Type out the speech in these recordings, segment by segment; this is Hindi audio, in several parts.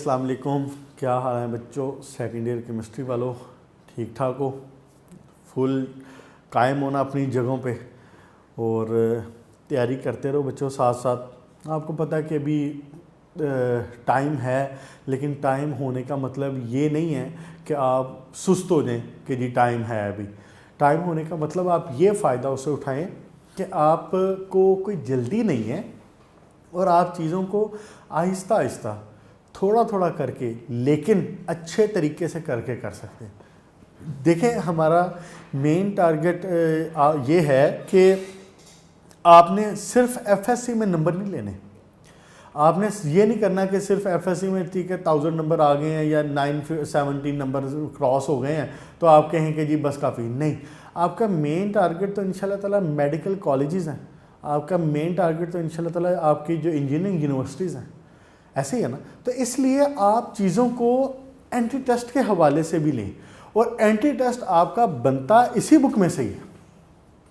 अस्सलाम वालेकुम। क्या हाल है बच्चों? सेकेंड ईयर केमिस्ट्री वालों, ठीक ठाक हो? फुल कायम होना अपनी जगहों पे और तैयारी करते रहो बच्चों। साथ साथ आपको पता है कि अभी टाइम है, लेकिन टाइम होने का मतलब ये नहीं है कि आप सुस्त हो जाएं कि जी टाइम है। अभी टाइम होने का मतलब आप ये फ़ायदा उससे उठाएं कि आपको कोई जल्दी नहीं है और आप चीज़ों को आहिस्ता आहिस्ता थोड़ा थोड़ा करके लेकिन अच्छे तरीके से करके कर सकते हैं। देखें, हमारा मेन टारगेट ये है कि आपने सिर्फ एफएससी में नंबर नहीं लेने। आपने ये नहीं करना कि सिर्फ एफएससी में ठीक है 1000 नंबर आ गए हैं या 917 नंबर क्रॉस हो गए हैं तो आप कहें कि जी बस काफ़ी नहीं। आपका मेन टारगेट तो इंशाल्लाह ताला मेडिकल कॉलेजेस हैं, आपका मेन टारगेट तो इंशाल्लाह ताला आपकी जो इंजीनियरिंग यूनिवर्सिटीज़ हैं, ऐसे ही है ना। तो इसलिए आप चीज़ों को एंट्री टेस्ट के हवाले से भी लें और एंट्री टेस्ट आपका बनता इसी बुक में से ही है।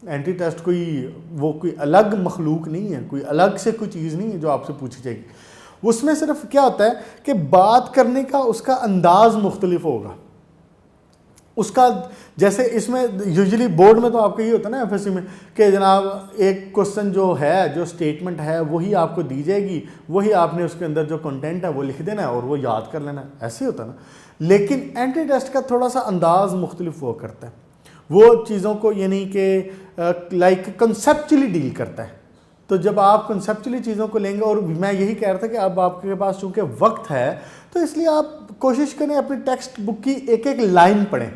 एंट्री टेस्ट कोई अलग मखलूक नहीं है, कोई अलग से कोई चीज़ नहीं है जो आपसे पूछी जाएगी। उसमें सिर्फ क्या होता है कि बात करने का उसका अंदाज मुख्तलिफ होगा उसका। जैसे इसमें यूजुअली बोर्ड में तो आपको ये होता है ना एफएससी में कि जनाब एक क्वेश्चन जो है, जो स्टेटमेंट है वही आपको दी जाएगी, वही आपने उसके अंदर जो कंटेंट है वो लिख देना है और वो याद कर लेना है, ऐसे ही होता है ना। लेकिन एंट्री टेस्ट का थोड़ा सा अंदाज मुख्तलिफ हुआ करता है। वो चीज़ों को यानी कि लाइक कंसेप्चुअली डील करता है। तो जब आप कंसेप्चुअली चीज़ों को लेंगे, और मैं यही कह रहा था कि अब आपके पास चूँकि वक्त है तो इसलिए आप कोशिश करें अपनी टेक्स्ट बुक की एक एक लाइन पढ़ें,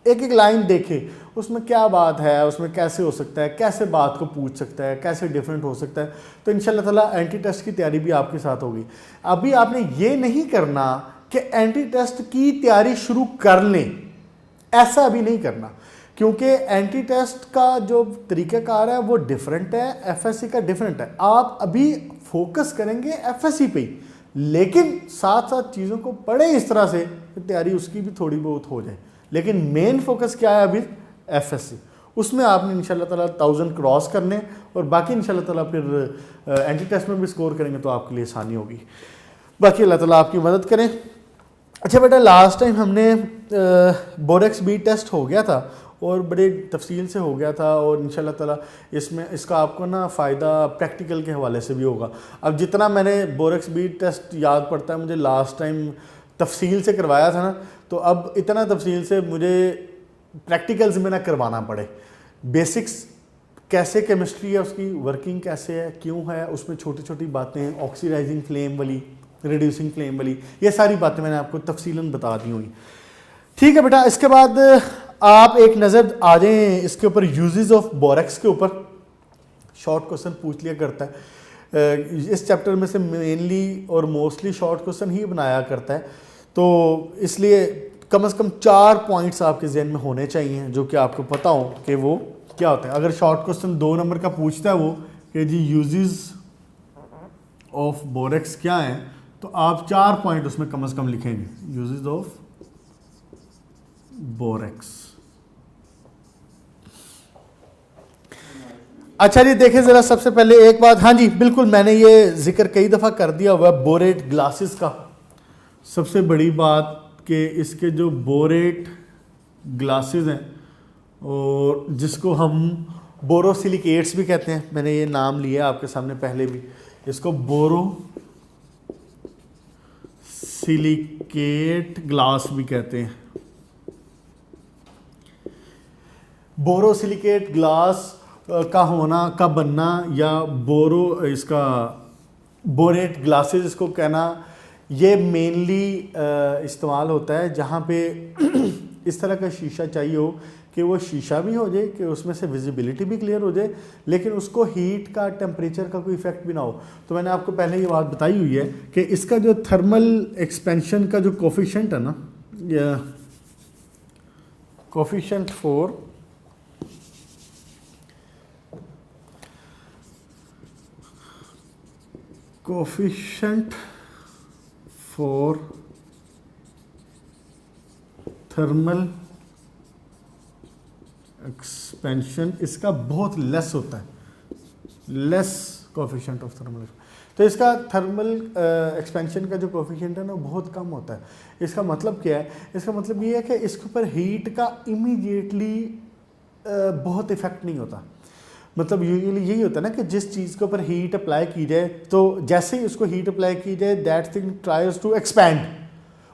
एक एक लाइन देखें, उसमें क्या बात है, उसमें कैसे हो सकता है, कैसे बात को पूछ सकता है, कैसे डिफरेंट हो सकता है। तो इंशाल्लाह ताला एंट्री टेस्ट की तैयारी भी आपके साथ होगी। अभी आपने ये नहीं करना कि एंट्री टेस्ट की तैयारी शुरू कर लें, ऐसा अभी नहीं करना, क्योंकि एंट्री टेस्ट का जो तरीक़ाकार है वो डिफरेंट है, एफएससी का डिफरेंट है। आप अभी फोकस करेंगे एफएससी पे ही, लेकिन साथ साथ चीज़ों को पढ़ें इस तरह से कि तैयारी उसकी भी थोड़ी बहुत हो जाए। लेकिन मेन फोकस क्या है अभी? एफएससी। उसमें आपने इंशाल्लाह ताला 1000 क्रॉस करने और बाकी इंशाल्लाह ताला फिर एंट्री टेस्ट में भी स्कोर करेंगे तो आपके लिए आसानी होगी। बाकी अल्लाह ताला आपकी मदद करें। अच्छा बेटा, लास्ट टाइम हमने बोरेक्स बी टेस्ट हो गया था और बड़े तफसील से हो गया था और इंशाल्लाह ताला इसमें इसका आपको ना फ़ायदा प्रैक्टिकल के हवाले से भी होगा। अब जितना मैंने बोरेक्स बी टेस्ट याद पड़ता है, मुझे लास्ट टाइम तफसील से करवाया था ना, तो अब इतना तफसील से मुझे प्रैक्टिकल्स में ना करवाना पड़े। बेसिक्स कैसे केमिस्ट्री है, उसकी वर्किंग कैसे है, क्यों है, उसमें छोटी छोटी बातें, ऑक्सीडाइजिंग फ्लेम वाली, रिड्यूसिंग फ्लेम वाली, ये सारी बातें मैंने आपको तफसीलन बता दी हुई। ठीक है बेटा, इसके बाद आप एक नज़र आ जाएं इसके ऊपर, यूजेस ऑफ बोरेक्स के ऊपर। शॉर्ट क्वेश्चन पूछ लिया करता है इस चैप्टर में से, मेनली और मोस्टली शॉर्ट क्वेश्चन ही बनाया करता है, तो इसलिए कम से कम 4 पॉइंट्स आपके जहन में होने चाहिए जो कि आपको पता हो कि वो क्या होता है। अगर शॉर्ट क्वेश्चन 2 नंबर का पूछता है वो कि जी यूजेस ऑफ बोरेक्स क्या है, तो आप 4 पॉइंट उसमें कम से कम लिखेंगे, यूजेस ऑफ बोरेक्स। अच्छा जी, देखें ज़रा सबसे पहले एक बात, हाँ जी बिल्कुल, मैंने ये जिक्र कई दफ़ा कर दिया हुआ है बोरेट ग्लासेस का। सबसे बड़ी बात कि इसके जो बोरेट ग्लासेस हैं और जिसको हम बोरोसिलिकेट्स भी कहते हैं, मैंने ये नाम लिया आपके सामने पहले भी, इसको बोरोसिलिकेट ग्लास भी कहते हैं। बोरोसिलिकेट ग्लास का होना, का बनना, या इसका बोरेट ग्लासेस इसको कहना, ये मेनली इस्तेमाल होता है जहाँ पे इस तरह का शीशा चाहिए हो कि वो शीशा भी हो जाए, कि उसमें से विजिबिलिटी भी क्लियर हो जाए, लेकिन उसको हीट का, टेम्परेचर का कोई इफेक्ट भी ना हो। तो मैंने आपको पहले ये बात बताई हुई है कि इसका जो थर्मल एक्सपेंशन का जो कोफिशिएंट है ना, या कोफिशिएंट फॉर थर्मल एक्सपेंशन इसका बहुत लेस होता है, लेस कोफिशिएंट ऑफ थर्मल। तो इसका थर्मल एक्सपेंशन का जो कोफिशिएंट है ना बहुत कम होता है। इसका मतलब क्या है? इसका मतलब ये है कि इसके ऊपर हीट का इमीडिएटली बहुत इफेक्ट नहीं होता। मतलब यूजुअली यही होता है ना कि जिस चीज़ के ऊपर हीट अप्लाई की जाए तो जैसे ही उसको हीट अप्लाई की जाए that thing tries to expand,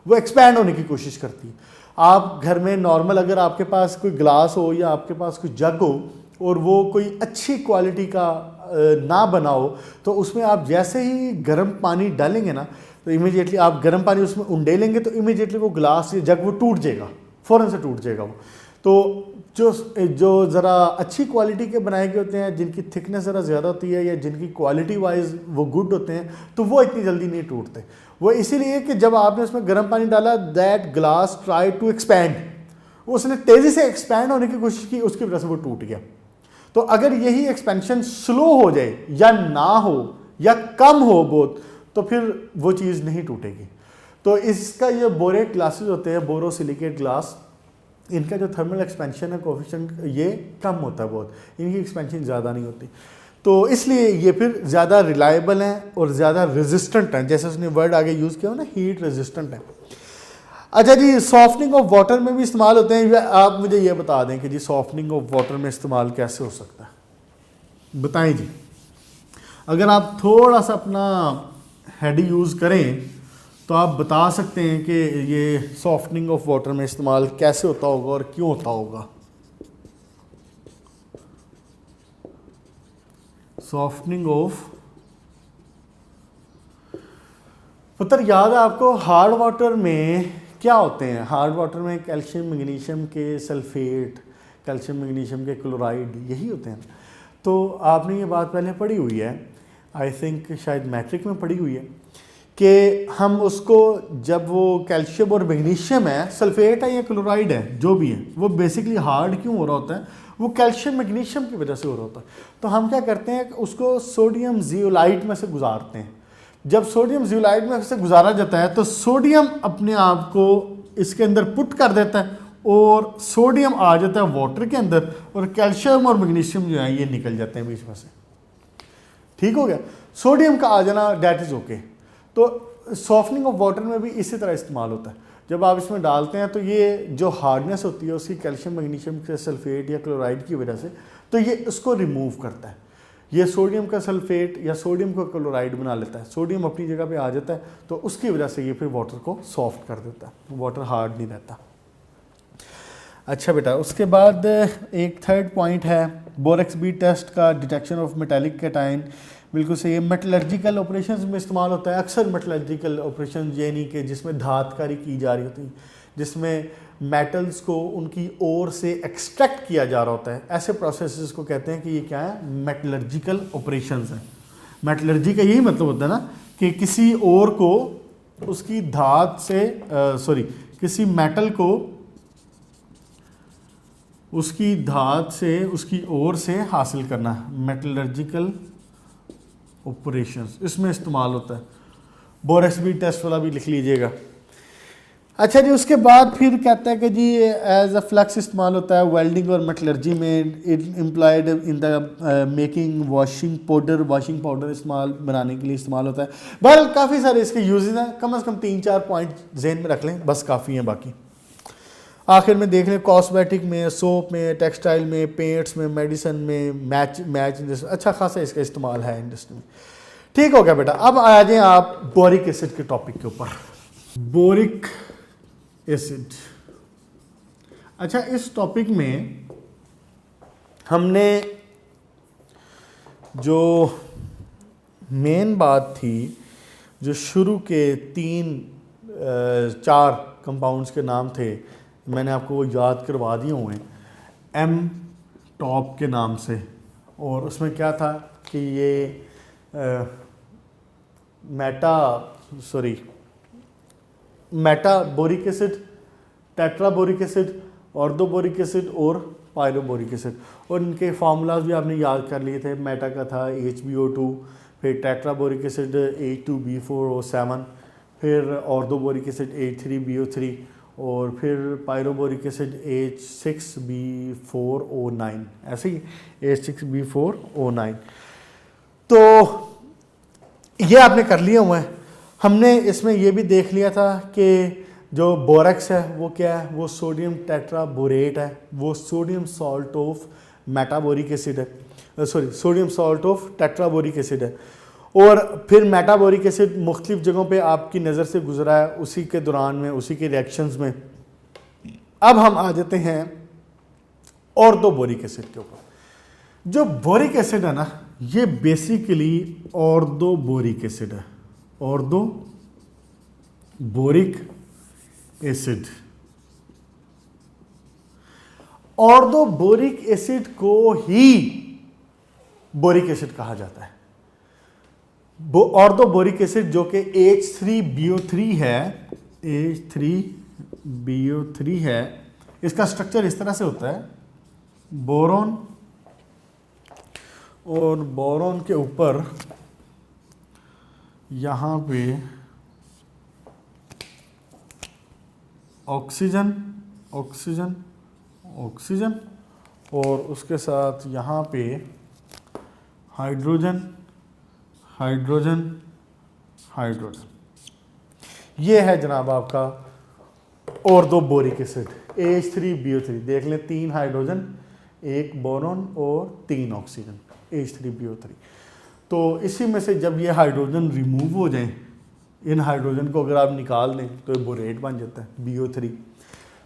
वो एक्सपैंड होने की कोशिश करती है। आप घर में नॉर्मल अगर आपके पास कोई ग्लास हो या आपके पास कोई जग हो और वो कोई अच्छी क्वालिटी का ना बना हो तो उसमें आप जैसे ही गर्म पानी डालेंगे ना तो इमीडिएटली आप गर्म पानी उसमें उंडेलेंगे तो इमीडिएटली वो ग्लास या जग वो टूट जाएगा, फ़ौरन से टूट जाएगा वो। तो जो ज़रा अच्छी क्वालिटी के बनाए गए होते हैं, जिनकी थिकनेस ज़रा ज़्यादा होती है या जिनकी क्वालिटी वाइज वो गुड होते हैं, तो वो इतनी जल्दी नहीं टूटते। वो इसीलिए कि जब आपने उसमें गर्म पानी डाला that glass try to expand, उसने तेज़ी से एक्सपैंड होने की कोशिश की, उसकी वजह से वो टूट गया। तो अगर यही एक्सपेंशन स्लो हो जाए या ना हो या कम हो बहुत, तो फिर वो चीज़ नहीं टूटेगी। तो इसका ये बोरेट ग्लासेस होते हैं, बोरोसिलिकेट ग्लास, इनका जो थर्मल एक्सपेंशन है कोफिशिएंट ये कम होता है बहुत, इनकी एक्सपेंशन ज़्यादा नहीं होती। तो इसलिए ये फिर ज़्यादा रिलायबल हैं और ज़्यादा रेजिस्टेंट हैं, जैसे उसने वर्ड आगे यूज़ किया हो ना, हीट रेजिस्टेंट है। अच्छा जी, सॉफ्टनिंग ऑफ वाटर में भी इस्तेमाल होते हैं। आप मुझे ये बता दें कि जी सॉफ्टनिंग ऑफ वाटर में इस्तेमाल कैसे हो सकता है, बताएं जी। अगर आप थोड़ा सा अपना हेड यूज़ करें तो आप बता सकते हैं कि ये सॉफ्टनिंग ऑफ वाटर में इस्तेमाल कैसे होता होगा और क्यों होता होगा। सॉफ्टनिंग ऑफ पुत्र याद है आपको, हार्ड वाटर में क्या होते हैं? हार्ड वाटर में कैल्शियम मैग्नीशियम के सल्फेट, कैल्शियम मैग्नीशियम के क्लोराइड, यही होते हैं। तो आपने ये बात पहले पढ़ी हुई है, आई थिंक शायद मैट्रिक में पढ़ी हुई है, कि हम उसको जब वो कैल्शियम और मैग्नीशियम है, सल्फेट है या क्लोराइड है, जो भी है, वो बेसिकली हार्ड क्यों हो रहा होता है? वो कैल्शियम मैग्नीशियम की वजह से हो रहा होता है। तो हम क्या करते हैं, उसको सोडियम जियोलाइट में से गुजारते हैं। जब सोडियम जियोलाइट में से गुजारा जाता है तो सोडियम अपने आप को इसके अंदर पुट कर देता है और सोडियम आ जाता है वाटर के अंदर और कैल्शियम और मैग्नीशियम जो है ये निकल जाते हैं बीच में से। ठीक हो गया? सोडियम का आ जाना डेट इज ओके। तो सॉफ्टनिंग ऑफ वाटर में भी इसी तरह इस्तेमाल होता है। जब आप इसमें डालते हैं तो ये जो हार्डनेस होती है उसकी कैल्शियम मैग्नीशियम के सल्फेट या क्लोराइड की वजह से, तो ये उसको रिमूव करता है। ये सोडियम का सल्फेट या सोडियम का क्लोराइड बना लेता है, सोडियम अपनी जगह पे आ जाता है, तो उसकी वजह से ये फिर वाटर को सॉफ्ट कर देता है, वाटर हार्ड नहीं रहता। अच्छा बेटा, उसके बाद एक थर्ड पॉइंट है बोरेक्स बी टेस्ट का, डिटेक्शन ऑफ मेटालिक कैटाइन। बिल्कुल सही है, मेटलर्जिकल ऑपरेशंस में इस्तेमाल होता है अक्सर। मेटलर्जिकल ऑपरेशन यानी कि जिसमें धातकारी की जा रही होती है, जिसमें मेटल्स को उनकी ओर से एक्सट्रैक्ट किया जा रहा होता है, ऐसे प्रोसेसेस को कहते हैं कि ये क्या है, मेटलर्जिकल ऑपरेशंस हैं। मेटलर्जी का यही मतलब होता है ना कि किसी ओर को उसकी धात से किसी मेटल को उसकी धात से उसकी ओर से हासिल करना, मेटलर्जिकल ऑपरेशंस इसमें इस्तेमाल होता है। बोरेक्स बी टेस्ट वाला भी लिख लीजिएगा। अच्छा जी, उसके बाद फिर कहता है कि जी एज अ फ्लक्स इस्तेमाल होता है वेल्डिंग और मेटलर्जी में। It employed in the making washing powder, washing powder इस्तेमाल बनाने के लिए इस्तेमाल होता है। बहरहाल काफ़ी सारे इसके यूजेस हैं, कम से कम 3-4 पॉइंट जहन में रख लें, बस काफ़ी हैं। बाकी आखिर में देख लें, कॉस्मेटिक में, सोप में, टेक्सटाइल में, पेंट्स में, मेडिसिन में, मैच इंडस्ट्री, अच्छा खासा इसका इस्तेमाल है इंडस्ट्री में। ठीक हो गया बेटा। अब आ जाएं आप बोरिक एसिड के टॉपिक के ऊपर। बोरिक एसिड, अच्छा इस टॉपिक में हमने जो मेन बात थी, जो शुरू के 3-4 कंपाउंड्स के नाम थे, मैंने आपको वो याद करवा दिए हुए हैं एम टॉप के नाम से। और उसमें क्या था कि ये Meta boric acid, tetra boric acid, ortho boric acid और पायरो बोरिक एसिड, और इनके फार्मूलाज भी आपने याद कर लिए थे। मेटा का था HbO2, फिर टेट्रा बोरिक एसिड H2B4O7, फिर ऑर्थो बोरिक एसिड H3BO3 और फिर पायरोबोरिक एसिड H6B4O9, ऐसे ही H6B4O9। तो ये आपने कर लिया हुआ है। हमने इसमें ये भी देख लिया था कि जो बोरेक्स है वो क्या है, वो सोडियम टेट्राबोरेट है, वो sodium salt of metaboric acid है, sorry sodium salt of tetraboric acid है। और फिर मेटाबोरिक एसिड मुख्तलिफ जगहों पे आपकी नज़र से गुजरा है उसी के दौरान में, उसी के रिएक्शंस में। अब हम आ जाते हैं ऑर्थोबोरिक एसिड के ऊपर। जो बोरिक एसिड है ना, ये बेसिकली ऑर्थोबोरिक एसिड है, ऑर्थोबोरिक एसिड। ऑर्थोबोरिक एसिड को ही बोरिक एसिड कहा जाता है। ऑर्थोबोरिक एसिड जो कि H3BO3 है, H3BO3 है, इसका स्ट्रक्चर इस तरह से होता है, बोरोन और बोरोन के ऊपर यहाँ पे ऑक्सीजन ऑक्सीजन ऑक्सीजन और उसके साथ यहाँ पे हाइड्रोजन हाइड्रोजन हाइड्रोजन। ये है जनाब आपका ऑर्थोबोरिक एसिड H3BO3। देख लें, 3 हाइड्रोजन, 1 बोरॉन और 3 ऑक्सीजन, H3BO3। तो इसी में से जब ये हाइड्रोजन रिमूव हो जाए, इन हाइड्रोजन को अगर आप निकाल लें तो ये बोरेट बन जाता है, BO3।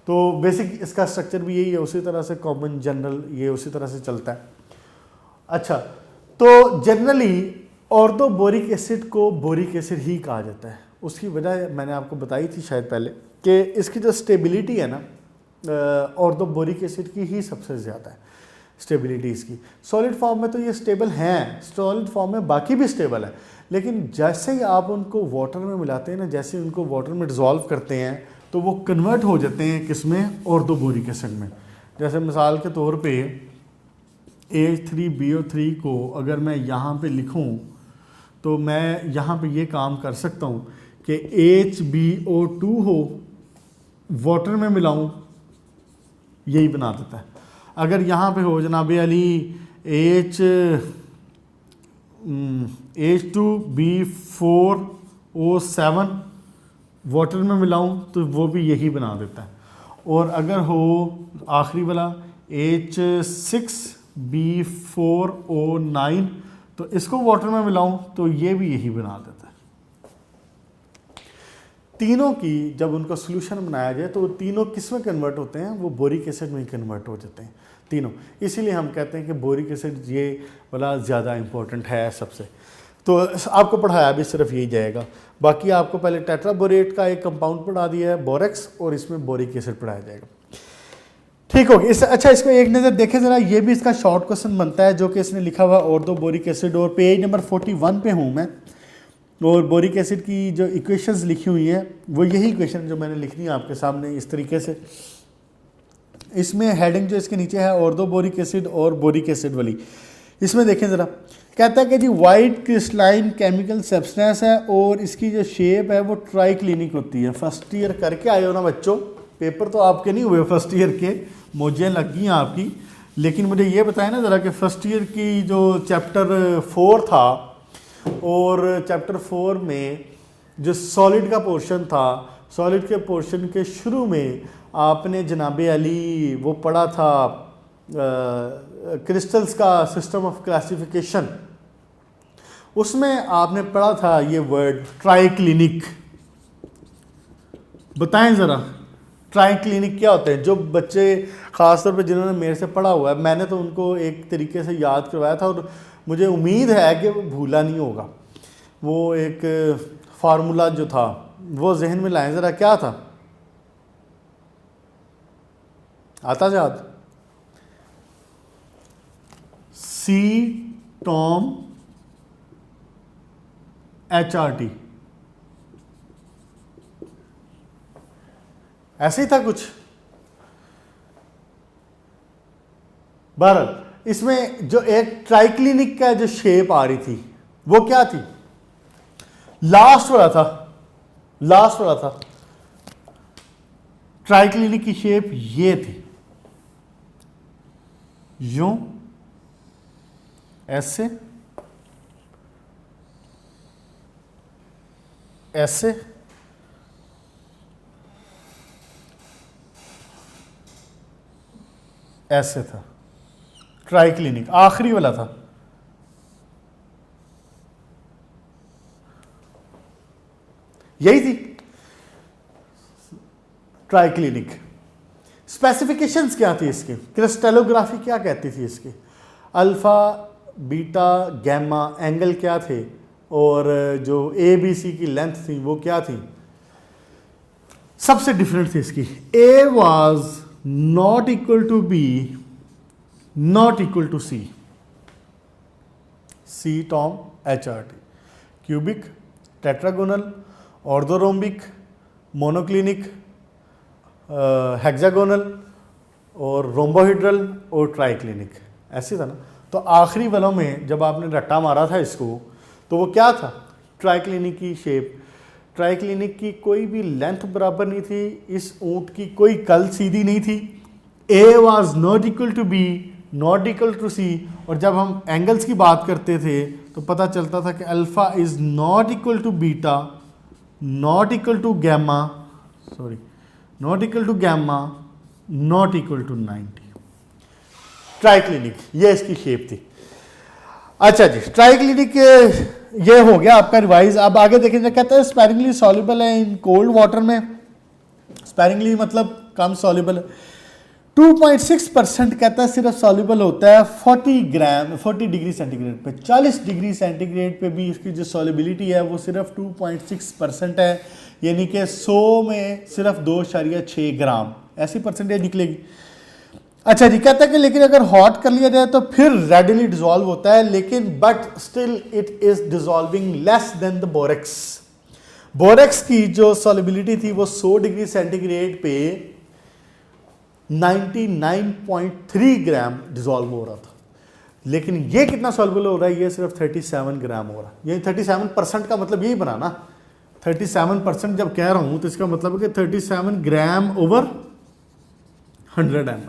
तो बेसिक इसका स्ट्रक्चर भी यही है, उसी तरह से कॉमन जनरल ये उसी तरह से चलता है। अच्छा, तो जनरली ऑर्थोबोरिक एसिड को बोरिक एसिड ही कहा जाता है। उसकी वजह मैंने आपको बताई थी शायद पहले कि इसकी जो स्टेबिलिटी है ना, ऑर्थोबोरिक एसिड की ही सबसे ज़्यादा है स्टेबिलिटी इसकी। सॉलिड फॉर्म में तो ये स्टेबल हैं, सॉलिड फॉर्म में बाकी भी स्टेबल है, लेकिन जैसे ही आप उनको वाटर में मिलाते हैं ना, जैसे उनको वाटर में डिज़ोल्व करते हैं तो वो कन्वर्ट हो जाते हैं किसमें, ऑर्थोबोरिक एसिड में। जैसे मिसाल के तौर पे H3BO3 को अगर मैं यहाँ पे लिखूँ तो मैं यहाँ पे ये काम कर सकता हूँ कि HbO2 हो, वाटर में मिलाऊँ, यही बना देता है। अगर यहाँ पे हो जनाब अली H2B4O7 वाटर में मिलाऊँ तो वो भी यही बना देता है। और अगर हो आखिरी वाला H6B4O9 तो इसको वाटर में मिलाऊं तो ये भी यही बना देता है। तीनों की जब उनका सोल्यूशन बनाया जाए तो वो तीनों किस में कन्वर्ट होते हैं, वो बोरिक एसिड में ही कन्वर्ट हो जाते हैं तीनों। इसीलिए हम कहते हैं कि बोरिक एसिड ये वाला ज़्यादा इंपॉर्टेंट है सबसे। तो आपको पढ़ाया भी सिर्फ यही जाएगा। बाकी आपको पहले टेट्राबोरेट का एक कंपाउंड पढ़ा दिया है बोरेक्स, और इसमें बोरिक एसिड पढ़ाया जाएगा। ठीक हो गया। अच्छा, इसको एक नज़र देखें ज़रा, ये भी इसका शॉर्ट क्वेश्चन बनता है जो कि इसने लिखा हुआ ऑर्थोबोरिक एसिड, और पेज नंबर 41 पे हूँ मैं। और बोरिक एसिड की जो इक्वेशंस लिखी हुई हैं वो यही इक्वेशन जो मैंने लिखनी है आपके सामने इस तरीके से। इसमें हेडिंग जो इसके नीचे है ऑर्थोबोरिक एसिड और बोरिक एसिड वाली, इसमें देखें ज़रा, कहता है कि जी वाइट क्रिस्टलाइन केमिकल सब्सटेंस है और इसकी जो शेप है वो ट्राइक्लिनिक होती है। फर्स्ट ईयर करके आए हो ना बच्चों, पेपर तो आपके नहीं हुए फर्स्ट ईयर के, मौजें लग गई हैं आपकी, लेकिन मुझे ये बताया ना ज़रा कि फर्स्ट ईयर की जो चैप्टर 4 था, और चैप्टर 4 में जो सॉलिड का पोर्शन था, सॉलिड के पोर्शन के शुरू में आपने जनाब अली वो पढ़ा था क्रिस्टल्स का सिस्टम ऑफ क्लासिफिकेशन, उसमें आपने पढ़ा था ये वर्ड ट्राइक्लिनिक। बताएं ज़रा ट्राइक्लिनिक क्या होते हैं। जो बच्चे ख़ासतौर पे जिन्होंने मेरे से पढ़ा हुआ है, मैंने तो उनको एक तरीके से याद करवाया था और मुझे उम्मीद है कि वो भूला नहीं होगा। वो एक फार्मूला जो था वो जहन में लाएं ज़रा, क्या था, आता याद? CTOMHRT, ऐसे ही था कुछ। बहरहाल इसमें जो एक ट्राइक्लिनिक का जो शेप आ रही थी वो क्या थी, लास्ट वाला था, लास्ट वाला था। ट्राइक्लिनिक की शेप ये थी, यूं ऐसे ऐसे, ऐसे था। ट्राइक्लिनिक आखिरी वाला था। यही थी ट्राइक्लिनिक। स्पेसिफिकेशंस क्या थी इसकी, क्रिस्टलोग्राफी क्या कहती थी इसकी, अल्फा बीटा गैमा एंगल क्या थे, और जो ए बी सी की लेंथ थी वो क्या थी। सबसे डिफरेंट थी इसकी, A was not equal to B, not equal to C, C Tom H R T, cubic, tetragonal, orthorhombic, monoclinic, hexagonal और रोम्बोहिड्रल और ट्राइक्लिनिक, ऐसे था ना। तो आखिरी वालों में जब आपने रट्टा मारा था इसको तो वो क्या था, ट्राइक्लिनिक की शेप। ट्राइक्लिनिक की कोई भी लेंथ बराबर नहीं थी, इस ऊंट की कोई कल सीधी नहीं थी। A was not equal to B, not equal to C, और जब हम एंगल्स की बात करते थे तो पता चलता था कि alpha is not equal to beta, not equal to gamma, sorry not equal to gamma, not equal to 90। Triclinic ये इसकी शेप थी। अच्छा जी, ट्राइक्लिनिक ये हो गया आपका रिवाइज। अब आगे देखेंगे, कहता है स्पैरिंगली सॉल्युबल है इन कोल्ड वाटर में। स्पैरिंगली मतलब कम सॉल्युबल है। 2.6% कहता है सिर्फ सॉल्युबल होता है 40 डिग्री सेंटीग्रेड पे। 40 डिग्री सेंटीग्रेड पे भी इसकी जो सॉल्युबिलिटी है वो सिर्फ 2.6% है, यानी कि 100 में सिर्फ 2.6 ग्राम ऐसी परसेंटेज निकलेगी। अच्छा जी, कहता है कि लेकिन अगर हॉट कर लिया जाए तो फिर रेडिली डिजॉल्व होता है, लेकिन but still it is dissolving less than the borax. Borax की जो सॉल्युबिलिटी थी वो 100 डिग्री सेंटीग्रेड पे 99.3 ग्राम डिजॉल्व हो रहा था, लेकिन ये कितना सॉल्युबल हो रहा है, ये सिर्फ 37 ग्राम हो रहा है। ये 37% का मतलब यही बना ना, 37% जब कह रहा हूं तो इसका मतलब है कि 37 ग्राम ओवर 100 ml।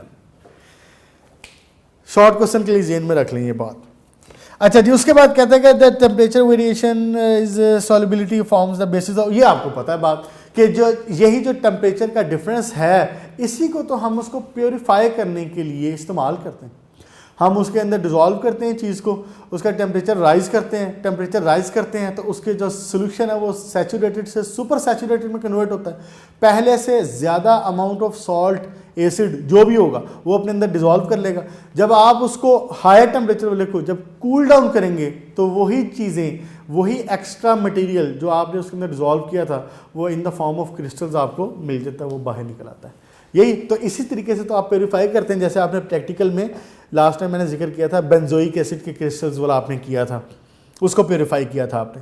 शॉर्ट क्वेश्चन के लिए जेन में रख लें ये बात। अच्छा जी, उसके बाद कहते हैं कि temperature variation is solubility forms the basis of, ये आपको पता है बात कि जो यही जो टेम्परेचर का डिफरेंस है इसी को तो हम उसको प्योरीफाई करने के लिए इस्तेमाल करते हैं। हम उसके अंदर डिज़ोल्व करते हैं चीज़ को, उसका टेम्परेचर राइज करते हैं, टेम्परेचर राइज करते हैं तो उसके जो सोल्यूशन है वो सैचुरेटेड से सुपर सैचुरेटेड में कन्वर्ट होता है। पहले से ज़्यादा अमाउंट ऑफ सॉल्ट, एसिड जो भी होगा वो अपने अंदर डिज़ोल्व कर लेगा। जब आप उसको हायर टेम्परेचर वाले को जब कूल डाउन करेंगे तो वही चीज़ें, वही एक्स्ट्रा मटेरियल जो आपने उसके अंदर डिज़ोल्व किया था वो in the form of crystals आपको मिल जाता है, वो बाहर निकल आता है। यही तो इसी तरीके से तो आप प्योरीफाई करते हैं, जैसे आपने प्रैक्टिकल में लास्ट टाइम मैंने जिक्र किया था बेंजोइक एसिड के क्रिस्टल्स वाला आपने किया था, उसको प्योरीफाई किया था आपने।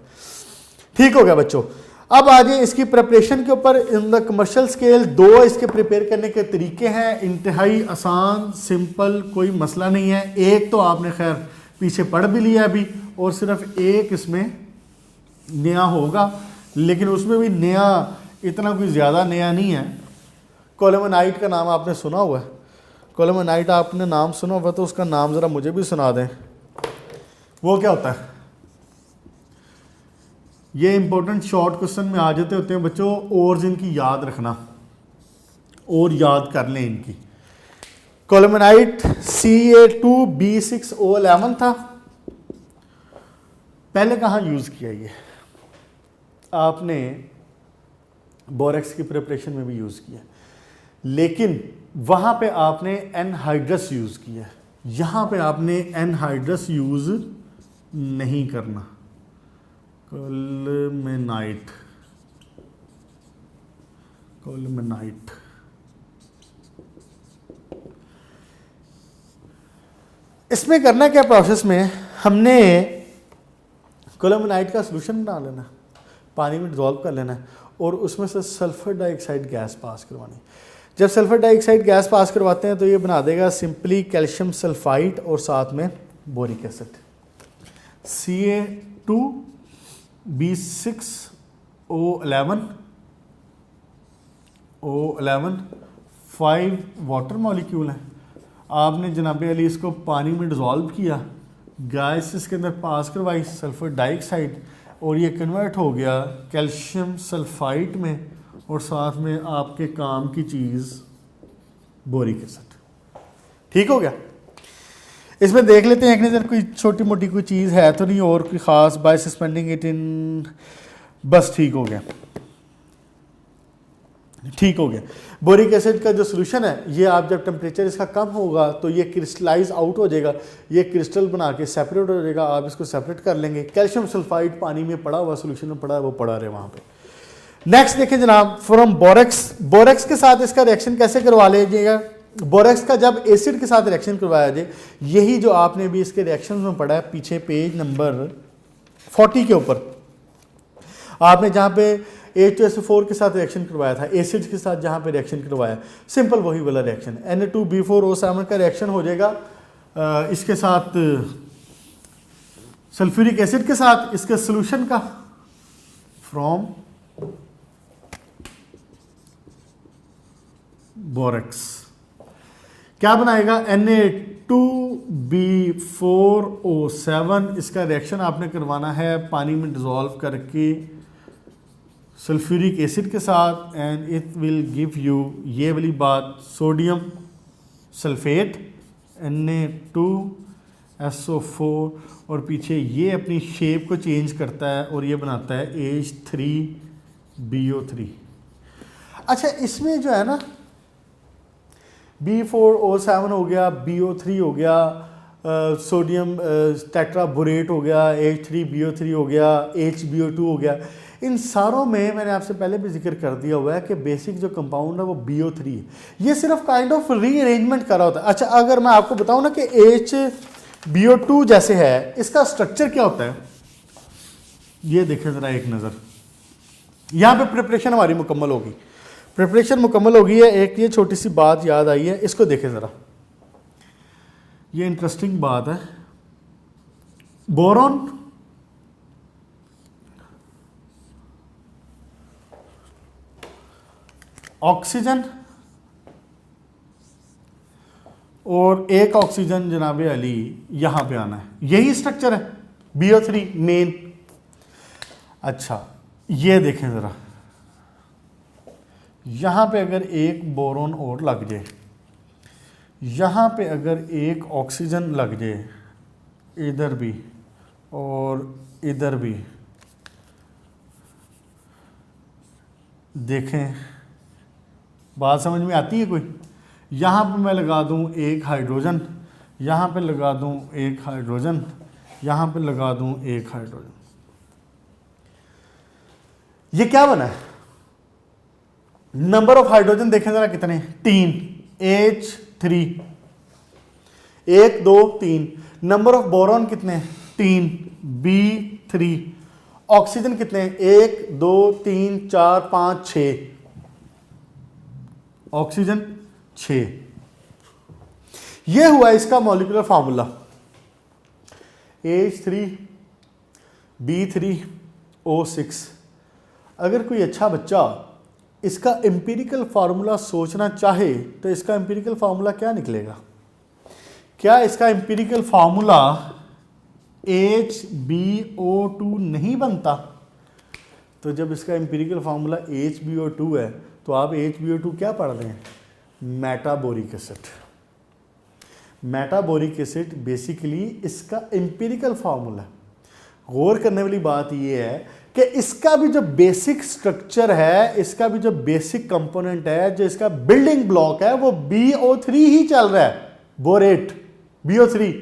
ठीक हो गया बच्चों। अब आ जाइए इसकी प्रिपरेशन के ऊपर। इन द कमर्शियल स्केल 2 इसके प्रिपेयर करने के तरीके हैं, इंतहाई आसान सिंपल, कोई मसला नहीं है। एक तो आपने खैर पीछे पढ़ भी लिया अभी, और सिर्फ एक इसमें नया होगा, लेकिन उसमें भी नया इतना कोई ज़्यादा नया नहीं है। कोलेमेनाइट का नाम आपने सुना हुआ है, कोलेमेनाइट आपने नाम सुना हुआ तो उसका नाम ज़रा मुझे भी सुना दें। वो क्या होता है? ये इंपॉर्टेंट शॉर्ट क्वेश्चन में आ जाते होते हैं बच्चों, और इनकी याद रखना और याद कर लें इनकी। कोलेमेनाइट Ca2B6O11 था। पहले कहाँ यूज़ किया ये? आपने बोरेक्स की प्रिपरेशन में भी यूज़ किया, लेकिन वहाँ पे आपने एनहाइड्रस यूज़ किया, यहाँ पे आपने एनहाइड्रस यूज़ नहीं करना। कोलेमेनाइट, कोलेमेनाइट इसमें करना क्या प्रोसेस में, हमने कोलेमेनाइट का सोल्यूशन बना लेना, पानी में डिज़ोल्व कर लेना है और उसमें से सल्फर डाइऑक्साइड गैस पास करवानी। जब सल्फर डाइऑक्साइड गैस पास करवाते हैं तो ये बना देगा सिंपली कैल्शियम सल्फाइड और साथ में boric acid, Ca2B6O11 5 water molecule है। आपने जनाब अली इसको पानी में डिज़ोल्व किया, गैस इसके अंदर पास करवाई, सल्फर डाइऑक्साइड, और ये कन्वर्ट हो गया कैल्शियम सल्फाइड में, और साथ में आपके काम की चीज़ बोरिक एसिड। ठीक हो गया। इसमें देख लेते हैं एक नज़र, कोई छोटी मोटी कोई चीज़ है तो नहीं और कोई ख़ास, बाय सस्पेंडिंग इट इन, बस ठीक हो गया, ठीक हो गया। बोरिक एसिड का जो सोल्यूशन है ये आप जब टेम्परेचर इसका कम होगा तो ये क्रिस्टलाइज आउट हो जाएगा, ये क्रिस्टल बना के सेपरेट हो जाएगा, आप इसको सेपरेट कर लेंगे। कैल्शियम सल्फाइड पानी में पड़ा हुआ, सोल्यूशन में पड़ा है, वो पड़ा रहे वहाँ पे। नेक्स्ट देखें जनाब, फ्रॉम बोरेक्स, बोरेक्स के साथ इसका रिएक्शन कैसे करवा लीजिएगा। बोरेक्स का जब एसिड के साथ रिएक्शन करवाया जाए, यही जो आपने भी इसके रिएक्शंस में पढ़ा है पीछे पेज नंबर 40 के ऊपर, आपने जहाँ पे H2SO4 के साथ रिएक्शन करवाया था, एसिड के साथ जहाँ पे रिएक्शन करवाया, सिंपल वही वाला रिएक्शन, Na2B4O7 का रिएक्शन हो जाएगा इसके साथ सल्फ्यूरिक एसिड के साथ, इसके सोल्यूशन का, फ्रॉम बोरेक्स क्या बनाएगा, Na2B4O7, इसका रिएक्शन आपने करवाना है पानी में डिसॉल्व करके सल्फ्यूरिक एसिड के साथ, and it will give you ये वाली बात, सोडियम सल्फेट Na2SO4, और पीछे ये अपनी शेप को चेंज करता है और ये बनाता है H3BO3। अच्छा, इसमें जो है ना B4O7 हो गया, BO3 हो गया, सोडियम टेट्राबोरेट हो गया, H3BO3 हो गया, HBO2 हो गया, इन सारों में मैंने आपसे पहले भी जिक्र कर दिया हुआ है कि बेसिक जो कंपाउंड है वो BO3 है। ये सिर्फ काइंड ऑफ रीअरेंजमेंट कर रहा होता है। अच्छा, अगर मैं आपको बताऊं ना कि HBO2 जैसे है, इसका स्ट्रक्चर क्या होता है, ये देखें ज़रा एक नज़र। यहाँ पे प्रिपरेशन हमारी मुकम्मल होगी, प्रिपरेशन मुकम्मल हो गई है। एक ये छोटी सी बात याद आई है, इसको देखें ज़रा, ये इंटरेस्टिंग बात है। बोरॉन ऑक्सीजन और एक ऑक्सीजन जनाब अली यहां पे आना है, यही स्ट्रक्चर है BO3 मेन। अच्छा, ये देखें ज़रा, यहां पे अगर एक बोरॉन और लग जाए, यहां पे अगर एक ऑक्सीजन लग जाए, इधर भी और इधर भी, देखें बात समझ में आती है कोई। यहाँ पे मैं लगा दूँ एक हाइड्रोजन, यहाँ पे लगा दूँ एक हाइड्रोजन, यहाँ पे लगा दूँ एक हाइड्रोजन, ये क्या बना है, नंबर ऑफ हाइड्रोजन देखें जरा कितने, 3, H3, 1 2 3। नंबर ऑफ बोरॉन कितने, 3, B3। ऑक्सीजन कितने, 1 2 3 4 5 6, ऑक्सीजन 6। यह हुआ इसका मॉलिक्यूलर फार्मूला, H3B3O6। अगर कोई अच्छा बच्चा इसका एम्पिरिकल फार्मूला सोचना चाहे तो इसका एम्पिरिकल फार्मूला क्या निकलेगा, क्या इसका एम्पिरिकल फार्मूला HbO2 नहीं बनता? तो जब इसका एम्पिरिकल फार्मूला HbO2 है तो आप HbO2 क्या पढ़ रहे हैं, मेटाबोरिक एसिड। मेटाबोरिक एसिड बेसिकली इसका एम्पिरिकल फार्मूला। गौर करने वाली बात यह है कि इसका भी जो बेसिक स्ट्रक्चर है, इसका भी जो बेसिक कंपोनेंट है, जो इसका बिल्डिंग ब्लॉक है, वो BO3 ही चल रहा है। Borate, BO3,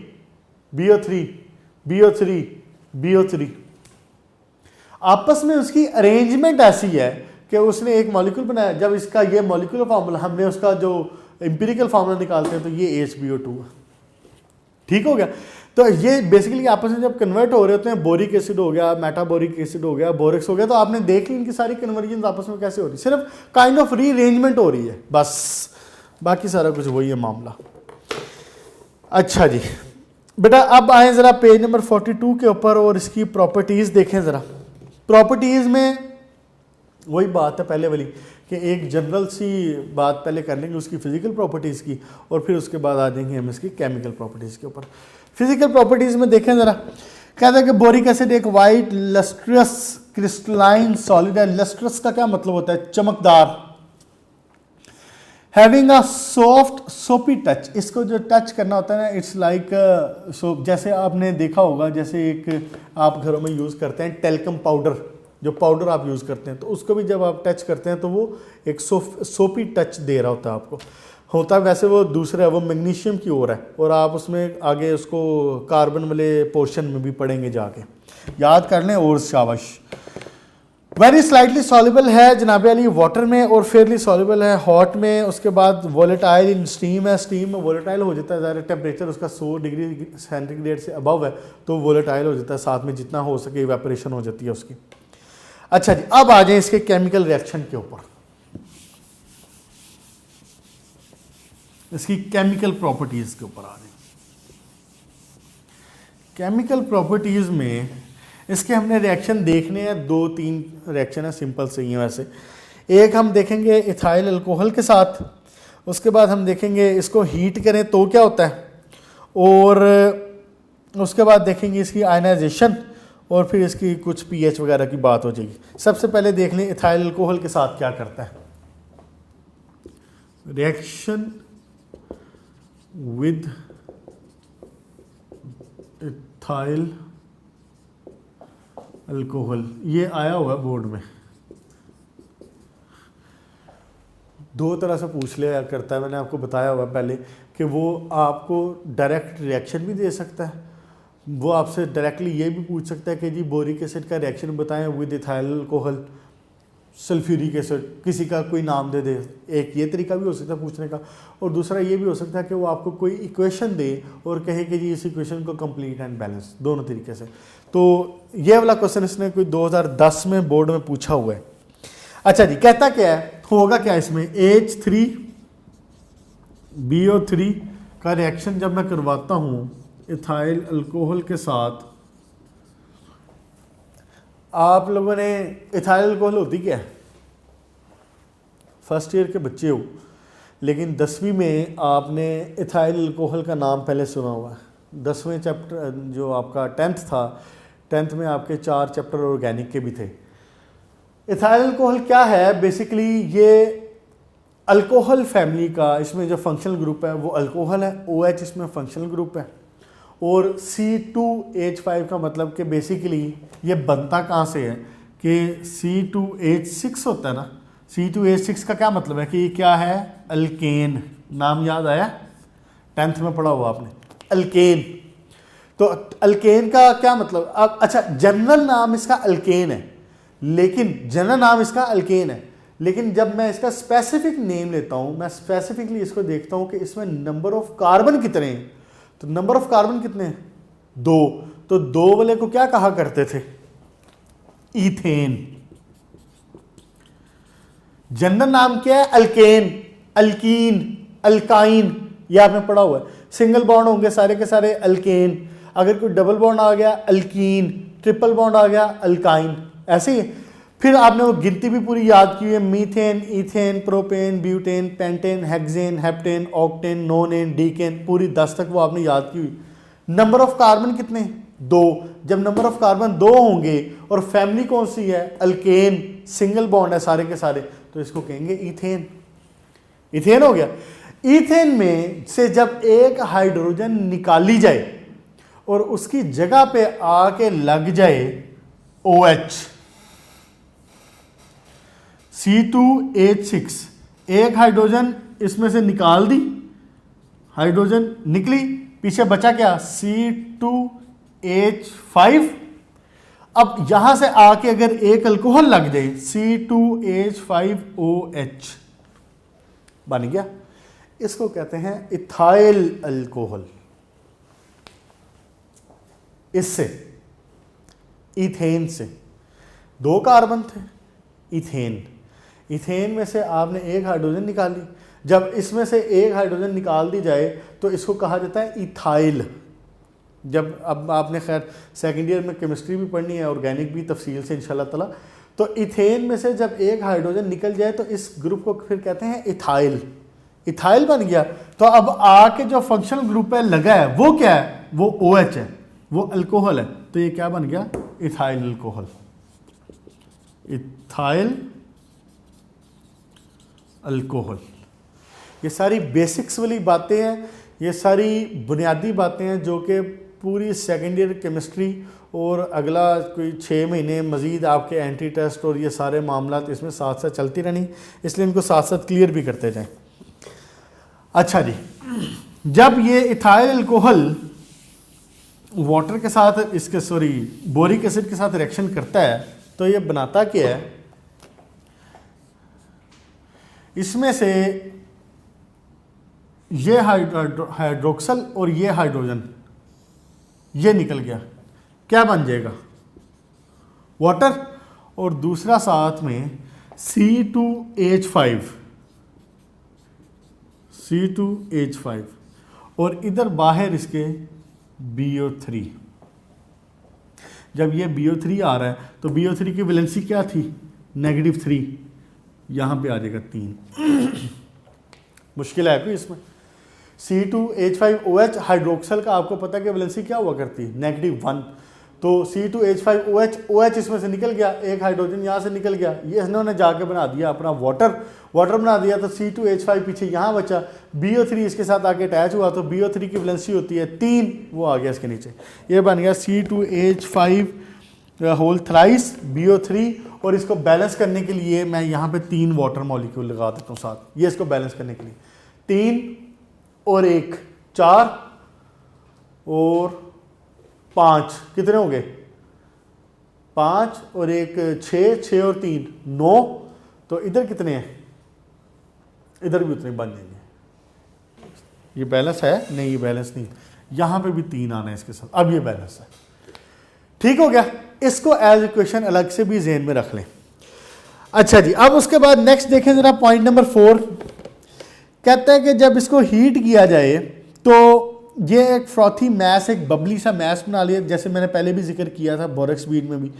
BO3, BO3, BO3। आपस में उसकी अरेंजमेंट ऐसी है कि उसने एक मॉलिक्यूल बनाया। जब इसका ये मॉलिक्यूलर फार्मूला, हमने उसका जो एम्पिरिकल फार्मूला निकालते हैं तो ये HbO2 है। ठीक हो गया। तो ये बेसिकली आपस में जब कन्वर्ट हो रहे होते हैं, बोरिक एसिड हो गया, मेटाबोरिक एसिड हो गया, बोरेक्स हो गया, तो आपने देख ली इनकी सारी कन्वर्जन आपस में कैसे हो रही है, सिर्फ काइंड ऑफ रीअरेंजमेंट हो रही है बस, बाकी सारा कुछ वही है मामला। अच्छा जी बेटा, अब आए ज़रा पेज नंबर 42 के ऊपर और इसकी प्रॉपर्टीज़ देखें ज़रा। प्रॉपर्टीज़ में वही बात है पहले वाली कि एक जनरल सी बात पहले कर लेंगे उसकी फिजिकल प्रॉपर्टीज़ की, और फिर उसके बाद आ जाएंगे हम इसकी केमिकल प्रॉपर्टीज़ के ऊपर। फिजिकल प्रॉपर्टीज़ में देखें ज़रा कहते हैं कि बोरिक एसिड एक वाइट लस्ट्रस क्रिस्टलाइन सॉलिड है। लस्ट्रस का क्या मतलब होता है? चमकदार। हैविंग अ सॉफ्ट सोपी टच, इसको जो टच करना होता है ना, इट्स लाइक सोप। जैसे आपने देखा होगा, जैसे एक आप घरों में यूज़ करते हैं टेल्कम पाउडर, जो पाउडर आप यूज़ करते हैं, तो उसको भी जब आप टच करते हैं तो वो एक सोपी टच दे रहा होता है आपको। होता है वैसे वो दूसरा है, वो मैग्नीशियम की ओर है, और आप उसमें आगे उसको कार्बन वाले पोर्शन में भी पढ़ेंगे जाके, याद कर लें और शाबाश। वेरी स्लाइटली सॉल्युबल है जनाबे अली वाटर में, और फेयरली सॉल्युबल है हॉट में। उसके बाद वोलेटाइल इन स्टीम है, स्टीम में वोलेटाइल हो जाता है, ज़्यादा टेम्परेचर उसका 100 डिग्री सेंटीग्रेड से अबव है तो वोलेटाइल हो जाता है, साथ में जितना हो सके इवेपोरेशन हो जाती है उसकी। अच्छा जी, अब आ जाए इसके केमिकल रिएक्शन के ऊपर, इसकी केमिकल प्रॉपर्टीज के ऊपर आ रहे हैं। केमिकल प्रॉपर्टीज में इसके हमने रिएक्शन देखने हैं, 2-3 रिएक्शन है, सिंपल से ही है वैसे। एक हम देखेंगे इथाइल अल्कोहल के साथ, उसके बाद हम देखेंगे इसको हीट करें तो क्या होता है, और उसके बाद देखेंगे इसकी आयनाइजेशन, और फिर इसकी कुछ पीएच वगैरह की बात हो जाएगी। सबसे पहले देख लें इथाइल अल्कोहल के साथ क्या करता है। रिएक्शन विद इथाइल अल्कोहल, ये आया हुआ है बोर्ड में, 2 तरह से पूछ लिया करता है। मैंने आपको बताया हुआ पहले कि वो आपको डायरेक्ट रिएक्शन भी दे सकता है, वो आपसे डायरेक्टली ये भी पूछ सकता है कि जी बोरिक एसिड का रिएक्शन बताएं with ethyl alcohol, sulphuric acid, किसी का कोई नाम दे दे। एक ये तरीका भी हो सकता है पूछने का, और दूसरा ये भी हो सकता है कि वो आपको कोई इक्वेशन दे और कहे कि जी इस इक्वेशन को कंप्लीट एंड बैलेंस, दोनों तरीके से। तो ये वाला क्वेश्चन इसने कोई 2010 में बोर्ड में पूछा हुआ है। अच्छा जी, कहता क्या है, होगा क्या इसमें, H3BO3 का रिएक्शन जब मैं करवाता हूँ इथाइल अल्कोहल के साथ, आप लोगों ने, इथाइल अल्कोहल होती क्या है, फर्स्ट ईयर के बच्चे हो, लेकिन 10वीं में आपने इथाइल अल्कोहल का नाम पहले सुना हुआ है। 10वें चैप्टर जो आपका 10th था, 10th में आपके 4 चैप्टर ऑर्गेनिक के भी थे। इथाइल अल्कोहल क्या है, बेसिकली ये अल्कोहल फैमिली का, इसमें जो फंक्शनल ग्रुप है वो अल्कोहल है, OH इसमें फंक्शनल ग्रुप है, और C2H5 का मतलब कि बेसिकली ये बनता कहाँ से है कि C2H6 होता है ना। C2H6 का क्या मतलब है कि ये क्या है, अल्केन। नाम याद आया, 10th में पढ़ा हुआ आपने, अल्केन। तो अल्केन का क्या मतलब, अब अच्छा जनरल नाम इसका अल्केन है, लेकिन जब मैं इसका स्पेसिफिक नेम लेता हूं, मैं स्पेसिफिकली इसको देखता हूं कि इसमें नंबर ऑफ कार्बन कितने हैं। तो नंबर ऑफ कार्बन कितने हैं, 2। तो 2 वाले को क्या कहा करते थे, ईथेन। जनरल नाम क्या है, अल्केन, अल्कीन, अल्काइन, ये आपने पढ़ा हुआ है। सिंगल बॉन्ड होंगे सारे के सारे अल्केन, अगर कोई डबल बॉन्ड आ गया अल्कीन, ट्रिपल बॉन्ड आ गया अल्काइन, ऐसे ही। फिर आपने वो गिनती भी पूरी याद की है, methane, ethane, propane, butane, pentane, hexane, heptane, octane, नोनेन, decane, पूरी 10 तक वो आपने याद की हुई। नंबर ऑफ कार्बन कितने, 2। जब नंबर ऑफ कार्बन 2 होंगे और फैमिली कौन सी है, अल्केन, सिंगल बॉन्ड है सारे के सारे, तो इसको कहेंगे इथेन। इथेन हो गया। इथेन में से जब एक हाइड्रोजन निकाली जाए और उसकी जगह पे आके लग जाए OH, C2H6, एक हाइड्रोजन इसमें से निकाल दी, हाइड्रोजन निकली, पीछे बचा क्या, C2H5। अब यहां से आके अगर एक अल्कोहल लग जाए, C2H5OH बन गया, इसको कहते हैं इथाइल अल्कोहल। इससे, इथेन से 2 कार्बन थे, इथेन में से आपने एक हाइड्रोजन निकाली, जब इसमें से एक हाइड्रोजन निकाल दी जाए तो इसको कहा जाता है इथाइल। जब अब आपने खैर सेकेंड ईयर में केमिस्ट्री भी पढ़नी है, ऑर्गेनिक भी तफसील से इंशाल्लाह ताला, तो इथेन में से जब एक हाइड्रोजन निकल जाए तो इस ग्रुप को फिर कहते हैं इथाइल। इथाइल बन गया। तो अब आके जो फंक्शनल ग्रुप है लगा है वो क्या है, वो OH है, वो अल्कोहल है, तो ये क्या बन गया, इथाइल अल्कोहल, इथाइल अल्कोहल। ये सारी बेसिक्स वाली बातें हैं, ये सारी बुनियादी बातें हैं जो कि पूरी सेकेंड ईयर केमिस्ट्री और अगला कोई 6 महीने मज़ीद आपके एंटी टेस्ट और ये सारे मामला इसमें साथ साथ चलती रहनी, इसलिए इनको साथ साथ क्लियर भी करते जाएं। अच्छा जी, जब ये इथाइल अल्कोहल वाटर के साथ इसके बोरिक एसिड के साथ रिएक्शन करता है तो ये बनाता क्या है, इसमें से ये हाइड्रोक्सल और ये हाइड्रोजन ये निकल गया, क्या बन जाएगा, वाटर, और दूसरा साथ में C2H5, C2H5 और इधर बाहर इसके BO3। जब ये BO3 आ रहा है तो BO3 की वैलेंसी क्या थी, -3, यहाँ पे आ जाएगा 3। मुश्किल है कोई इसमें। C2H5OH हाइड्रोक्सल का आपको पता है कि वैलेंसी क्या हुआ करती है, -1, तो C2H5OH, OH इसमें से निकल गया, एक हाइड्रोजन यहाँ से निकल गया, ये इन्होंने जाके बना दिया अपना वाटर बना दिया, तो C2H5 पीछे यहाँ बचा, BO3 इसके साथ आके अटैच हुआ तो BO3 की वैलेंसी होती है 3, वो आ गया इसके नीचे, ये बन गया C2H5 होल थ्राइस BO3। और इसको बैलेंस करने के लिए मैं यहाँ पे 3 वाटर मॉलिक्यूल लगा देता हूँ साथ, ये इसको बैलेंस करने के लिए 3 और 1 4 और 5, कितने हो गए, 5 और 1 6 और 3 9, तो इधर कितने हैं, इधर भी उतने बन जाएंगे। ये बैलेंस है, नहीं ये बैलेंस नहीं, यहां पे भी 3 आना है इसके साथ, अब ये बैलेंस है, ठीक हो गया। इसको एज इक्वेशन अलग से भी ज़हन में रख लें। अच्छा जी, अब उसके बाद नेक्स्ट देखें जरा, पॉइंट नंबर 4 कहता है कि जब इसको हीट किया जाए तो ये एक फ्रॉथी मैस, एक बबली सा मैस बना लिया, जैसे मैंने पहले भी जिक्र किया था बोरेक्स बीड में भी,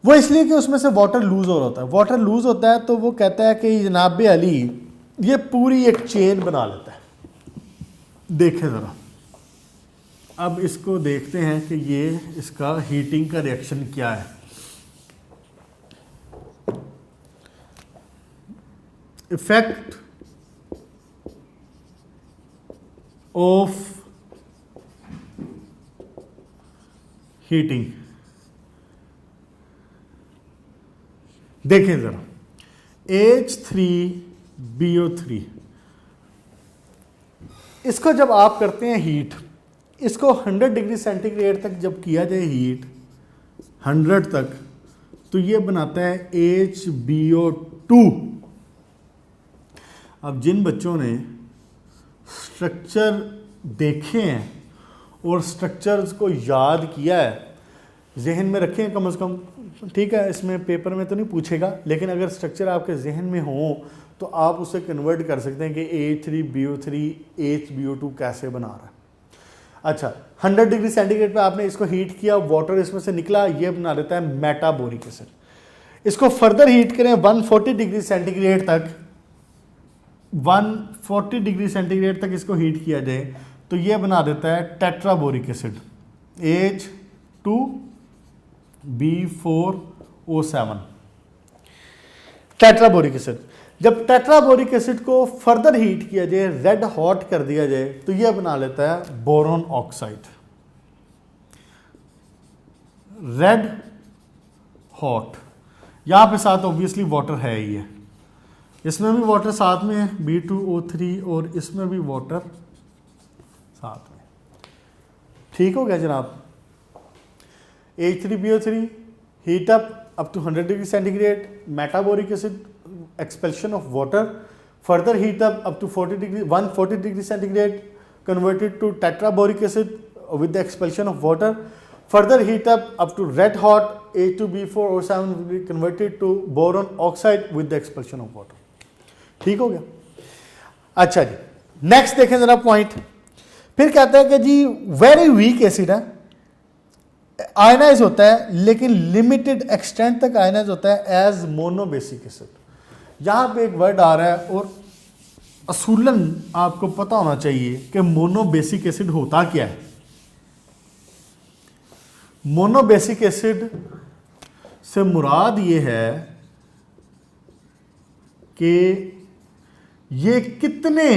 वो इसलिए कि उसमें से वाटर लूज हो रहा होता है। वाटर लूज होता है तो वो कहता है कि जनाब अली ये पूरी एक चेन बना लेता है। देखें ज़रा, अब इसको देखते हैं कि ये इसका हीटिंग का रिएक्शन क्या है। इफेक्ट ऑफ हीटिंग, देखें जरा, H3BO3, इसको जब आप करते हैं हीट, इसको 100 डिग्री सेंटीग्रेड तक जब किया जाए हीट 100 तक, तो ये बनाता है HBO2। अब जिन बच्चों ने स्ट्रक्चर देखे हैं और स्ट्रक्चर्स को याद किया है, जहन में रखें कम से कम, ठीक है, इसमें पेपर में तो नहीं पूछेगा, लेकिन अगर स्ट्रक्चर आपके जहन में हो तो आप उसे कन्वर्ट कर सकते हैं कि H3BO3 HBO2 कैसे बना रहा है। अच्छा, 100 डिग्री सेंटीग्रेड पे आपने इसको हीट किया, वाटर इसमें से निकला, ये बना देता है मेटाबोरिक एसिड। इसको फर्दर हीट करें 140 डिग्री सेंटीग्रेड तक, 140 डिग्री सेंटीग्रेड तक इसको हीट किया जाए तो ये बना देता है टेट्राबोरिक एसिड, H2B4O7, टेट्राबोरिक एसिड। जब टेट्राबोरिक एसिड को फर्दर हीट किया जाए, रेड हॉट कर दिया जाए, तो यह बना लेता है बोरॉन ऑक्साइड, रेड हॉट। यहां पे साथ ऑब्वियसली वाटर है ही है, इसमें भी वाटर साथ में है B2O3 और इसमें भी वाटर साथ में, ठीक हो गया जनाब। H3BO3 heat up to 100 degree centigrade, metaboric acid expulsion of water, further heat up to 140 degree centigrade, converted to tetraboric acid with the expulsion of water, further heat up to red hot H2B4O7 will be converted to boron oxide with the expulsion of water, ठीक हो गया। अच्छा जी, नेक्स्ट देखें जरा पॉइंट, फिर कहता है कि जी वेरी वीक एसिड है, आयनाइज होता है लेकिन लिमिटेड एक्सटेंट तक आयनाइज होता है एज मोनोबेसिक एसिड। यहां पे एक वर्ड आ रहा है और असूलन आपको पता होना चाहिए कि मोनोबेसिक एसिड होता क्या है। मोनोबेसिक एसिड से मुराद ये है कि ये कितने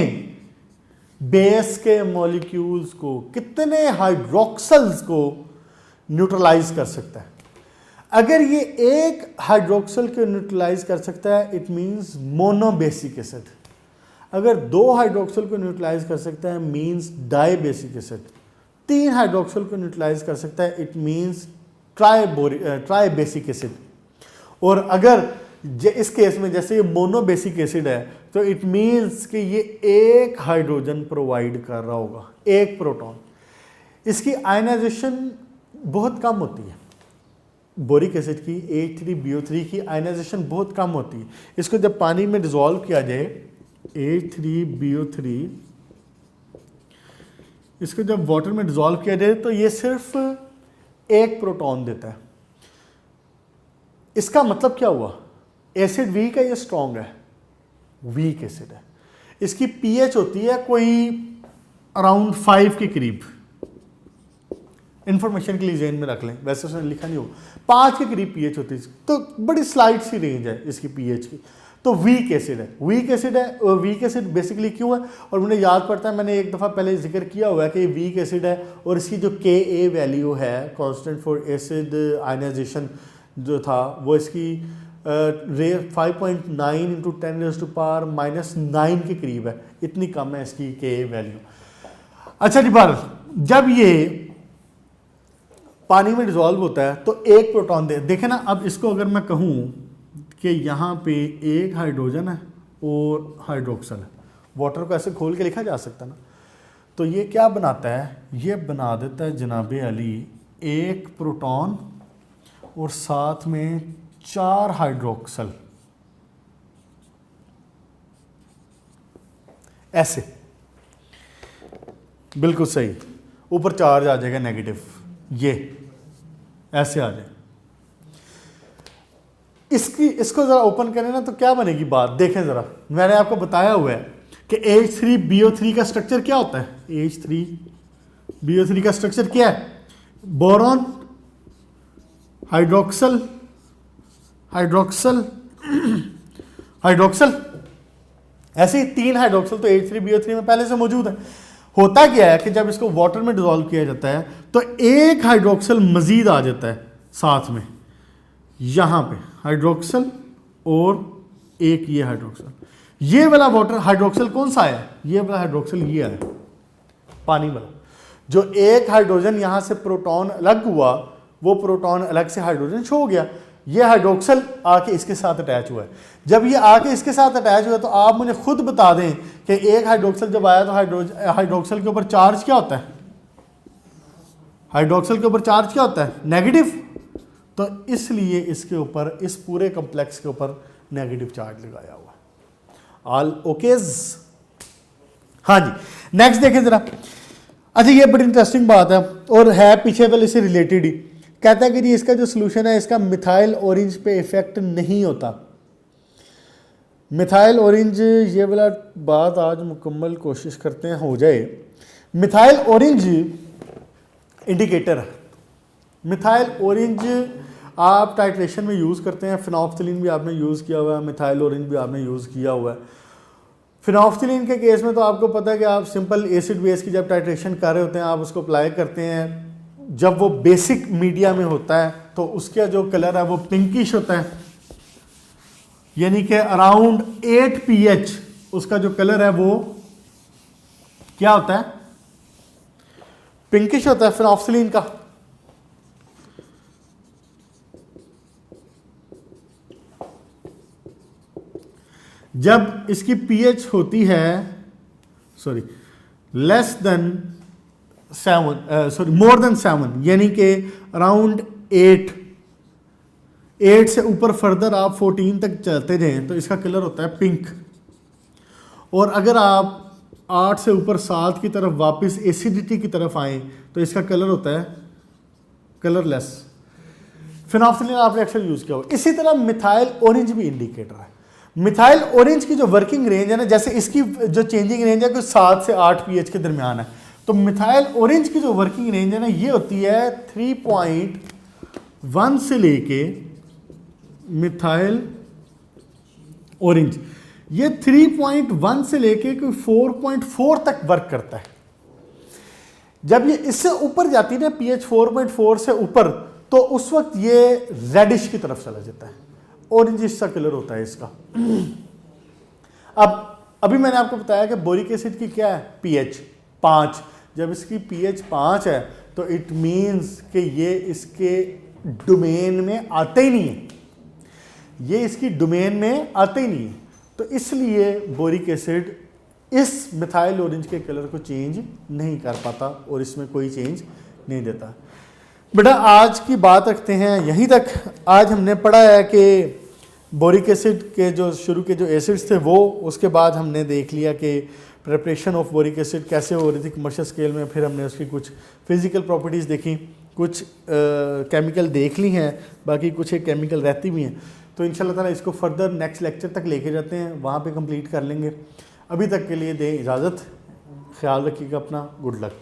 बेस के मॉलिक्यूल्स को, कितने हाइड्रोक्सल्स को न्यूट्रलाइज कर सकता है। अगर ये एक हाइड्रोक्सल को न्यूट्रलाइज कर सकता है इट मींस मोनोबेसिक एसिड। अगर 2 हाइड्रोक्सल को न्यूट्रलाइज कर सकता है मींस डाइबेसिक एसिड। 3 हाइड्रोक्सल को न्यूट्रलाइज कर सकता है इट मींस ट्राइबेसिक एसिड। और अगर इस केस में जैसे ये मोनोबेसिक एसिड है तो इट मींस कि ये एक हाइड्रोजन प्रोवाइड कर रहा होगा, एक प्रोटॉन। इसकी आयनाइजेशन बहुत कम होती है। बोरिक एसिड की H3BO3 की आयनाइजेशन बहुत कम होती है। इसको जब पानी में डिसॉल्व किया जाए H3BO3, इसको जब वाटर में डिसॉल्व किया जाए तो ये सिर्फ एक प्रोटॉन देता है। इसका मतलब क्या हुआ? एसिड वीक है, ये स्ट्रॉन्ग है, वीक एसिड है। इसकी पीएच होती है कोई अराउंड 5 के करीब। इंफॉर्मेशन के लिए जेन में रख लें, वैसे उसने लिखा नहीं हो, 5 के करीब पीएच होती है, तो बड़ी स्लाइड सी रेंज है इसकी पीएच की। तो वीक एसिड है, वीक एसिड है। और वीक एसिड बेसिकली क्यों है? और मुझे याद पड़ता है मैंने एक दफ़ा पहले जिक्र किया हुआ है कि वीक एसिड है और इसकी जो Ka वैल्यू है, कांस्टेंट फॉर एसिड आयनाइजेशन जो था, वो इसकी 5.9 इंटू 10⁻⁻⁹ के करीब है। इतनी कम है इसकी Ka वैल्यू। अच्छा जी, पर जब ये पानी में डिसॉल्व होता है तो एक प्रोटॉन देखे ना। अब इसको अगर मैं कहूँ कि यहाँ पे एक हाइड्रोजन है और हाइड्रोक्सल है, वाटर को ऐसे खोल के लिखा जा सकता ना, तो ये क्या बनाता है? ये बना देता है जनाबे अली एक प्रोटॉन और साथ में 4 हाइड्रोक्सल, ऐसे बिल्कुल सही। ऊपर चार्ज आ जाएगा नेगेटिव, ये ऐसे आ जाए। इसको जरा ओपन करें ना तो क्या बनेगी बात, देखें जरा। मैंने आपको बताया हुआ है कि H3BO3 का स्ट्रक्चर क्या होता है। H3BO3 का स्ट्रक्चर क्या है? बोरॉन, हाइड्रोक्सल, हाइड्रोक्सल, हाइड्रोक्सल, ऐसे ही 3 हाइड्रोक्सल तो H3BO3 में पहले से मौजूद है। होता क्या है कि जब इसको वाटर में डिसॉल्व किया जाता है तो एक हाइड्रोक्सल मजीद आ जाता है साथ में, यहां पे हाइड्रोक्सल और एक ये हाइड्रोक्सल। ये वाला वाटर हाइड्रोक्सल कौन सा है? ये वाला हाइड्रोक्सल ये है, पानी वाला। जो एक हाइड्रोजन यहां से प्रोटॉन अलग हुआ, वो प्रोटॉन अलग से हाइड्रोजन छो गया। ये हाइड्रोक्सल आके इसके साथ अटैच हुआ है। जब ये आके इसके साथ अटैच हुआ तो आप मुझे खुद बता दें कि एक हाइड्रोक्सल जब आया तो हाइड्रोक्सल के ऊपर चार्ज क्या होता है? हाइड्रोक्सल के ऊपर चार्ज क्या होता है? नेगेटिव। तो इसलिए इसके ऊपर, इस पूरे कॉम्प्लेक्स के ऊपर नेगेटिव चार्ज लगाया हुआ है। All okays? हाँ जी, नेक्स्ट देखें जरा। अच्छा, ये बड़ी इंटरेस्टिंग बात है और है पीछे वाले से रिलेटेड ही। कहता है कि जी इसका जो सोल्यूशन है इसका मिथाइल ऑरेंज पे इफेक्ट नहीं होता। मिथाइल ऑरेंज, ये वाला बात आज मुकम्मल कोशिश करते हैं हो जाए। मिथाइल ऑरेंज इंडिकेटर है। मिथाइल ऑरेंज आप टाइट्रेशन में यूज़ करते हैं। फिनॉक्सिलिन भी आपने यूज़ किया हुआ है, मिथाइल ऑरेंज भी आपने यूज़ किया हुआ है। फिनॉक्सिलिन के केस में तो आपको पता है कि आप सिंपल एसिड बेस की जब टाइट्रेशन कर रहे होते हैं आप उसको अप्लाई करते हैं। जब वो बेसिक मीडिया में होता है तो उसका जो कलर है वो पिंकिश होता है, यानी कि अराउंड 8 pH उसका जो कलर है वो क्या होता है? पिंकिश होता है फिनॉक्सिलिन का। जब इसकी pH होती है लेस देन 7 मोर देन 7, यानी कि अराउंड 8 से ऊपर फर्दर आप 14 तक चलते जाएं तो इसका कलर होता है पिंक। और अगर आप 8 से ऊपर 7 की तरफ वापस एसिडिटी की तरफ आएँ तो इसका कलर होता है कलरलेस। फिनॉक्सिलिन आपने अक्सर यूज़ किया होगा। इसी तरह मिथाइल ऑरेंज भी इंडिकेटर है। मिथाइल ऑरेंज की जो वर्किंग रेंज है ना, जैसे इसकी जो चेंजिंग रेंज है कोई 7 से 8 pH के दरमियान है, तो मिथाइल ऑरेंज की जो वर्किंग रेंज है ना, ये होती है 3.1 से लेके मिथाइल ऑरेंज ये 3.1 से लेके कोई 4.4 तक वर्क करता है। जब ये इससे ऊपर जाती है ना pH 4.4 से ऊपर, तो उस वक्त ये रेडिश की तरफ चला जाता है, ऑरेंज सा कलर होता है इसका। अब अभी मैंने आपको बताया कि बोरिक एसिड की क्या है pH 5। जब इसकी pH 5 है तो इट मीन्स कि ये इसके डोमेन में आते ही नहीं है, ये इसकी डोमेन में आते ही नहीं है। तो इसलिए बोरिक एसिड इस मिथाइल ऑरेंज के कलर को चेंज नहीं कर पाता और इसमें कोई चेंज नहीं देता। बेटा आज की बात रखते हैं यहीं तक। आज हमने पढ़ा है कि बोरिक एसिड के जो शुरू के जो एसिड्स थे वो, उसके बाद हमने देख लिया कि प्रिपरेशन ऑफ बोरिक एसिड कैसे हो रही थी कमर्शियल स्केल में, फिर हमने उसकी कुछ फिजिकल प्रॉपर्टीज़ देखी, कुछ केमिकल देख ली हैं, बाकी कुछ एक केमिकल रहती भी हैं। तो इंशाल्लाह ताला इसको फर्दर नेक्स्ट लेक्चर तक लेके जाते हैं, वहाँ पे कंप्लीट कर लेंगे। अभी तक के लिए दें इजाज़त, ख्याल रखिएगा अपना, गुड लक।